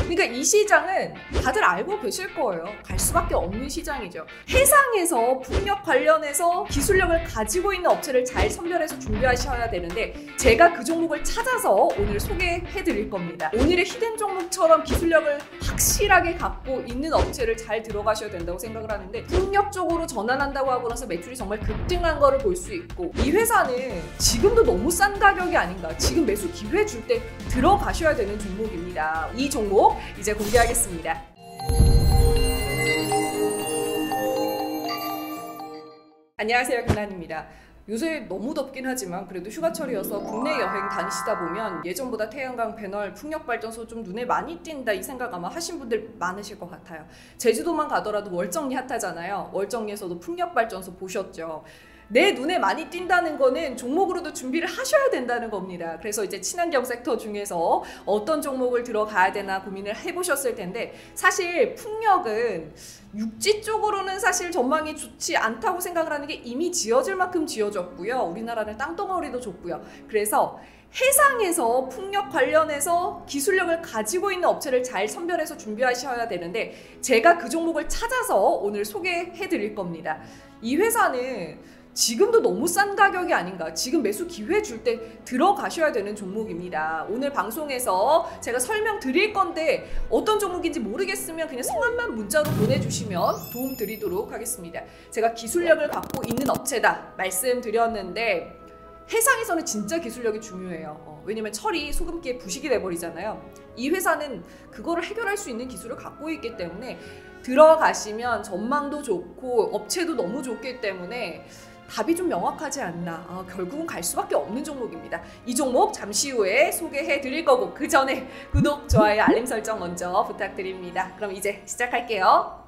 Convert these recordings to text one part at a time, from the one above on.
그러니까 이 시장은 다들 알고 계실 거예요. 갈 수밖에 없는 시장이죠. 해상에서 풍력 관련해서 기술력을 가지고 있는 업체를 잘 선별해서 준비하셔야 되는데 제가 그 종목을 찾아서 오늘 소개해 드릴 겁니다. 오늘의 히든 종목처럼 기술력을 확실하게 갖고 있는 업체를 잘 들어가셔야 된다고 생각을 하는데 풍력 쪽으로 전환한다고 하고 나서 매출이 정말 급등한 거를 볼 수 있고 이 회사는 지금도 너무 싼 가격이 아닌가. 지금 매수 기회 줄 때 들어가셔야 되는 종목입니다. 이 종목 이제 공개하겠습니다. 안녕하세요, 김난입니다. 요새 너무 덥긴 하지만 그래도 휴가철이어서 국내 여행 다니시다 보면 예전보다 태양광 패널, 풍력발전소 좀 눈에 많이 띈다 이 생각 아마 하신 분들 많으실 것 같아요. 제주도만 가더라도 월정리 핫하잖아요. 월정리에서도 풍력발전소 보셨죠? 내 눈에 많이 띈다는 거는 종목으로도 준비를 하셔야 된다는 겁니다. 그래서 이제 친환경 섹터 중에서 어떤 종목을 들어가야 되나 고민을 해보셨을 텐데 사실 풍력은 육지 쪽으로는 사실 전망이 좋지 않다고 생각을 하는 게 이미 지어질 만큼 지어졌고요. 우리나라는 땅덩어리도 좁고요. 그래서 해상에서 풍력 관련해서 기술력을 가지고 있는 업체를 잘 선별해서 준비하셔야 되는데 제가 그 종목을 찾아서 오늘 소개해 드릴 겁니다. 이 회사는 지금도 너무 싼 가격이 아닌가. 지금 매수 기회 줄 때 들어가셔야 되는 종목입니다. 오늘 방송에서 제가 설명드릴 건데 어떤 종목인지 모르겠으면 그냥 성함만 문자로 보내주시면 도움 드리도록 하겠습니다. 제가 기술력을 갖고 있는 업체다 말씀드렸는데 해상에서는 진짜 기술력이 중요해요. 왜냐면 철이 소금기에 부식이 돼버리잖아요. 이 회사는 그거를 해결할 수 있는 기술을 갖고 있기 때문에 들어가시면 전망도 좋고 업체도 너무 좋기 때문에 답이 좀 명확하지 않나. 결국은 갈 수밖에 없는 종목입니다. 이 종목 잠시 후에 소개해 드릴 거고 그 전에 구독, 좋아요, 알림 설정 먼저 부탁드립니다. 그럼 이제 시작할게요.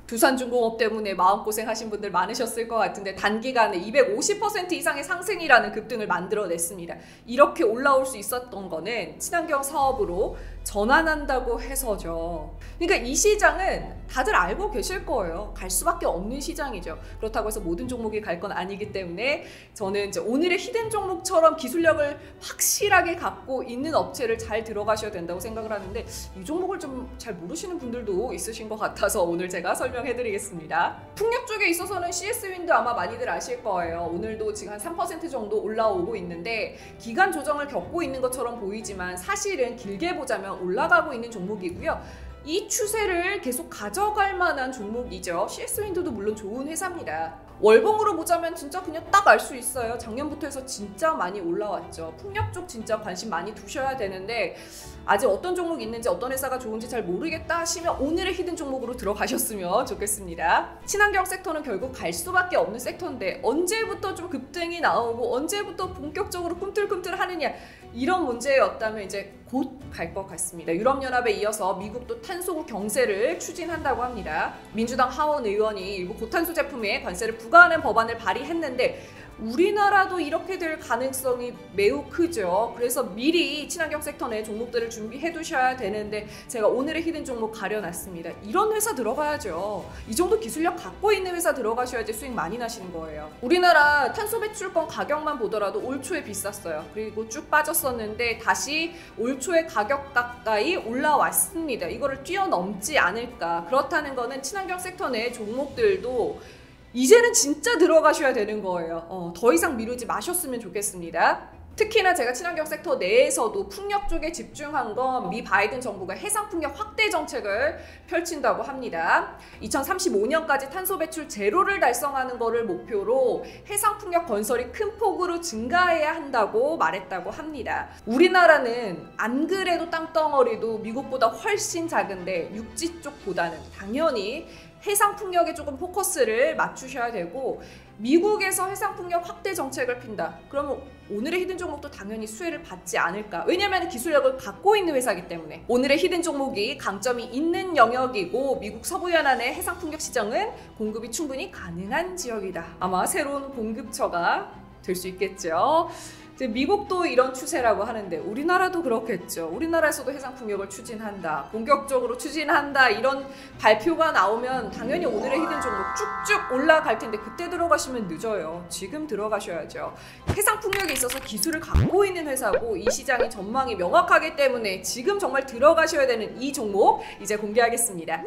두산중공업 때문에 마음고생 하신 분들 많으셨을 것 같은데 단기간에 250% 이상의 상승이라는 급등을 만들어냈습니다. 이렇게 올라올 수 있었던 거는 친환경 사업으로 전환한다고 해서죠. 그러니까 이 시장은 다들 알고 계실 거예요. 갈 수밖에 없는 시장이죠. 그렇다고 해서 모든 종목이 갈 건 아니기 때문에 저는 이제 오늘의 히든 종목처럼 기술력을 확실하게 갖고 있는 업체를 잘 들어가셔야 된다고 생각을 하는데 이 종목을 좀 잘 모르시는 분들도 있으신 것 같아서 오늘 제가 설명해드리겠습니다. 풍력 쪽에 있어서는 CS윈드 아마 많이들 아실 거예요. 오늘도 지금 한 3% 정도 올라오고 있는데 기간 조정을 겪고 있는 것처럼 보이지만 사실은 길게 보자면 올라가고 있는 종목이고요. 이 추세를 계속 가져갈 만한 종목이죠. CS윈드도 물론 좋은 회사입니다. 월봉으로 보자면 진짜 그냥 딱 알 수 있어요. 작년부터 해서 진짜 많이 올라왔죠. 풍력 쪽 진짜 관심 많이 두셔야 되는데 아직 어떤 종목이 있는지 어떤 회사가 좋은지 잘 모르겠다 하시면 오늘의 히든 종목으로 들어가셨으면 좋겠습니다. 친환경 섹터는 결국 갈 수밖에 없는 섹터인데 언제부터 좀 급등이 나오고 언제부터 본격적으로 꿈틀꿈틀 하느냐 이런 문제였다면 이제 곧 갈 것 같습니다. 유럽연합에 이어서 미국도 탄소 경세를 추진한다고 합니다. 민주당 하원 의원이 일부 고탄소 제품에 관세를 부과하는 법안을 발의했는데 우리나라도 이렇게 될 가능성이 매우 크죠. 그래서 미리 친환경 섹터 내 종목들을 준비해 두셔야 되는데 제가 오늘의 히든 종목 가려놨습니다. 이런 회사 들어가야죠. 이 정도 기술력 갖고 있는 회사 들어가셔야지 수익 많이 나시는 거예요. 우리나라 탄소 배출권 가격만 보더라도 올 초에 비쌌어요. 그리고 쭉 빠졌었는데 다시 올 초에 가격 가까이 올라왔습니다. 이거를 뛰어넘지 않을까. 그렇다는 거는 친환경 섹터 내 종목들도 이제는 진짜 들어가셔야 되는 거예요. 더 이상 미루지 마셨으면 좋겠습니다. 특히나 제가 친환경 섹터 내에서도 풍력 쪽에 집중한 건 미 바이든 정부가 해상 풍력 확대 정책을 펼친다고 합니다. 2035년까지 탄소 배출 제로를 달성하는 것을 목표로 해상 풍력 건설이 큰 폭으로 증가해야 한다고 말했다고 합니다. 우리나라는 안 그래도 땅덩어리도 미국보다 훨씬 작은데 육지 쪽보다는 당연히 해상 풍력에 조금 포커스를 맞추셔야 되고 미국에서 해상 풍력 확대 정책을 핀다. 그러면 오늘의 히든 종목도 당연히 수혜를 받지 않을까. 왜냐하면 기술력을 갖고 있는 회사이기 때문에. 오늘의 히든 종목이 강점이 있는 영역이고 미국 서부연안의 해상 풍력 시장은 공급이 충분히 가능한 지역이다. 아마 새로운 공급처가 될 수 있겠죠. 이제 미국도 이런 추세라고 하는데 우리나라도 그렇겠죠. 우리나라에서도 해상풍력을 추진한다, 본격적으로 추진한다 이런 발표가 나오면 당연히 오늘의 히든 종목 쭉쭉 올라갈 텐데 그때 들어가시면 늦어요. 지금 들어가셔야죠. 해상풍력에 있어서 기술을 갖고 있는 회사고 이 시장의 전망이 명확하기 때문에 지금 정말 들어가셔야 되는 이 종목 이제 공개하겠습니다.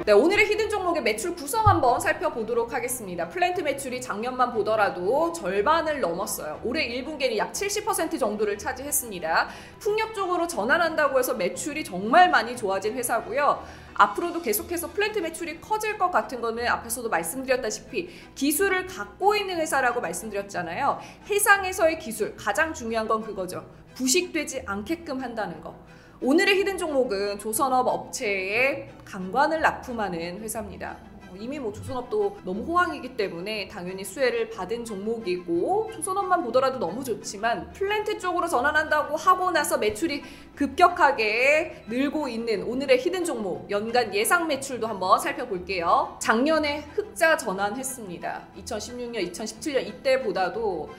네, 오늘의 히든 종목의 매출 구성 한번 살펴보도록 하겠습니다. 플랜트 매출이 작년만 보더라도 절반을 넘었어요. 올해 1분기에는 약 70% 정도를 차지했습니다. 풍력 쪽으로 전환한다고 해서 매출이 정말 많이 좋아진 회사고요. 앞으로도 계속해서 플랜트 매출이 커질 것 같은 거는 앞에서도 말씀드렸다시피 기술을 갖고 있는 회사라고 말씀드렸잖아요. 해상에서의 기술, 가장 중요한 건 그거죠. 부식되지 않게끔 한다는 거. 오늘의 히든 종목은 조선업 업체에 강관을 납품하는 회사입니다. 이미 조선업도 너무 호황이기 때문에 당연히 수혜를 받은 종목이고 조선업만 보더라도 너무 좋지만 플랜트 쪽으로 전환한다고 하고 나서 매출이 급격하게 늘고 있는 오늘의 히든 종목 연간 예상 매출도 한번 살펴볼게요. 작년에 흑자 전환했습니다. 2016년, 2017년 이때보다도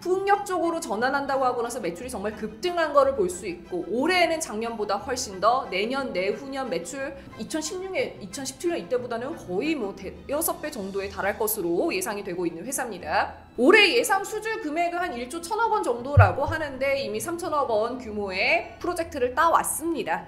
풍력 쪽으로 전환한다고 하고 나서 매출이 정말 급등한 거를 볼 수 있고 올해에는 작년보다 훨씬 더 내년, 내후년 매출 2016년, 2017년 이때보다는 거의 6배 정도에 달할 것으로 예상이 되고 있는 회사입니다. 올해 예상 수주 금액은 한 1조 1천억 원 정도라고 하는데 이미 3천억 원 규모의 프로젝트를 따왔습니다.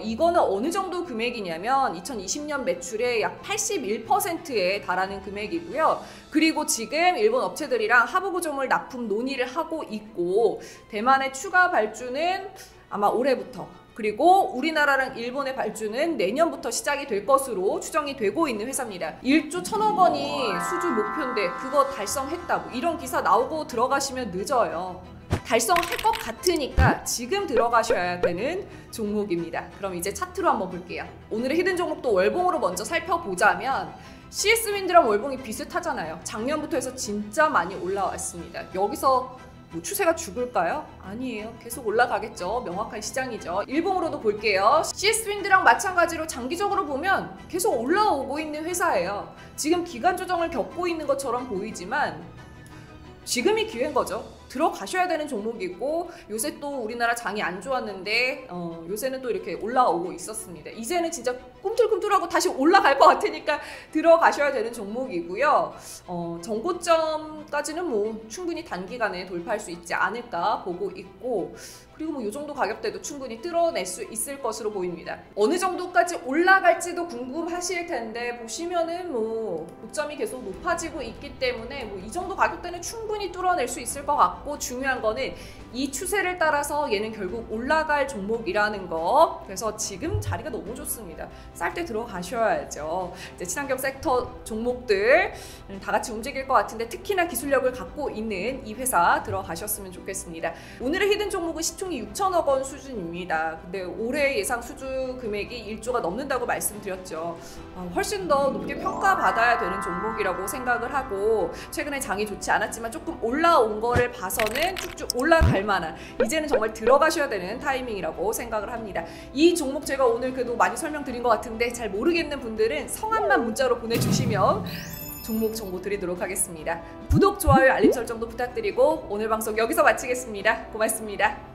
이거는 어느 정도 금액이냐면 2020년 매출의 약 81%에 달하는 금액이고요. 그리고 지금 일본 업체들이랑 하부 구조물 납품 논의를 하고 있고 대만의 추가 발주는 아마 올해부터 그리고 우리나라랑 일본의 발주는 내년부터 시작이 될 것으로 추정이 되고 있는 회사입니다. 1조 1천억 원이 수주 목표인데 그거 달성했다고 이런 기사 나오고 들어가시면 늦어요. 달성할 것 같으니까 지금 들어가셔야 되는 종목입니다. 그럼 이제 차트로 한번 볼게요. 오늘의 히든 종목도 월봉으로 먼저 살펴보자면 CS윈드랑 월봉이 비슷하잖아요. 작년부터 해서 진짜 많이 올라왔습니다. 여기서 추세가 죽을까요? 아니에요. 계속 올라가겠죠. 명확한 시장이죠. 일봉으로도 볼게요. CS윈드랑 마찬가지로 장기적으로 보면 계속 올라오고 있는 회사예요. 지금 기간 조정을 겪고 있는 것처럼 보이지만 지금이 기회인 거죠. 들어가셔야 되는 종목이고 요새 또 우리나라 장이 안 좋았는데 요새는 또 이렇게 올라오고 있었습니다. 이제는 진짜 꿈틀꿈틀하고 다시 올라갈 것 같으니까 들어가셔야 되는 종목이고요. 전고점까지는 충분히 단기간에 돌파할 수 있지 않을까 보고 있고 그리고 이 정도 가격대도 충분히 뚫어낼 수 있을 것으로 보입니다. 어느 정도까지 올라갈지도 궁금하실 텐데 보시면은 고점이 계속 높아지고 있기 때문에 이 정도 가격대는 충분히 뚫어낼 수 있을 것 같고 중요한 거는 이 추세를 따라서 얘는 결국 올라갈 종목이라는 거. 그래서 지금 자리가 너무 좋습니다. 쌀 때 들어가셔야죠. 이제 친환경 섹터 종목들 다 같이 움직일 것 같은데 특히나 기술력을 갖고 있는 이 회사 들어가셨으면 좋겠습니다. 오늘의 히든 종목은 시총이 6천억 원 수준입니다. 근데 올해 예상 수주 금액이 1조가 넘는다고 말씀드렸죠. 훨씬 더 높게 평가받아야 되는 종목이라고 생각을 하고 최근에 장이 좋지 않았지만 조금 올라온 거를 봐서는 쭉쭉 올라갈 만한 이제는 정말 들어가셔야 되는 타이밍이라고 생각을 합니다. 이 종목 제가 오늘 그래도 많이 설명드린 것 같은데 잘 모르겠는 분들은 성함만 문자로 보내주시면 종목 정보 드리도록 하겠습니다. 구독, 좋아요, 알림 설정도 부탁드리고 오늘 방송 여기서 마치겠습니다. 고맙습니다.